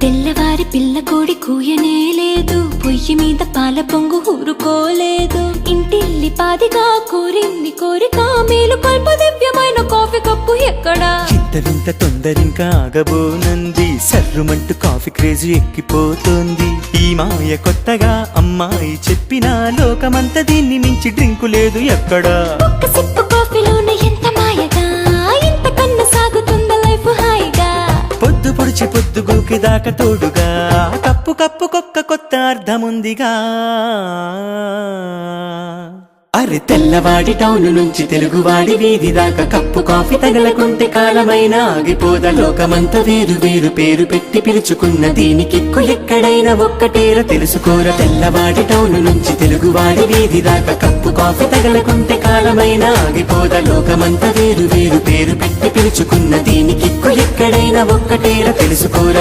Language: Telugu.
తెల్లవారి పిల్ల కోడి కూయనే లేదు, పొయ్యి మీద పాల పొంగు ఊరుకోలేదు. ఇంటిల్లి పాదిగా కోరింది కోరిక, మేలు కల్ప దివ్యమైన కాఫీ కప్పు ఎక్కడా? ఇంత వింత తొందరింకా ఆగబోనంది, సర్రుమంటూ కాఫీ క్రేజీ ఎక్కిపోతోంది. ఈ మాయ కొత్తగా అమ్మాయి చెప్పినా, లోకమంతా దీన్ని మించి డ్రింకు లేదు ఎక్కడా. ఒక్క సిప్పు కాఫీలోనే ఎంత మాయగా, ఇంత కన్నా సాగుతుందా లైఫ్ హాయిగా. పొద్దు పొడిచి పొద్దు గూకి దాకా తోడుగా, కప్పు కప్పుకొక్క కొత్త అర్థముందిగా. అరే తెల్లవాడి టౌన్ నుంచి తెలుగువాడి వీధి దాకా, కప్పు కాఫీ తగలకుంటే కాలమైనా ఆగిపోదా. లోకమంతా వేరు వేరు పేరు పెట్టి పిలుచుకున్న దీనికిక్కు ఎక్కడైనా ఒక్కటేర తెలుసుకోరా. తెల్లవాడి టౌన్ నుంచి తెలుగువాడి వీధి దాకా, కప్పు కాఫీ తగలకుంటే కాలమైనా ఆగిపోదా. లోకమంతా వేరు వేరు పేరు పెట్టి పిలుచుకున్న దీనికిక్కు ఎక్కడైనా ఒక్కటేర తెలుసుకోరా.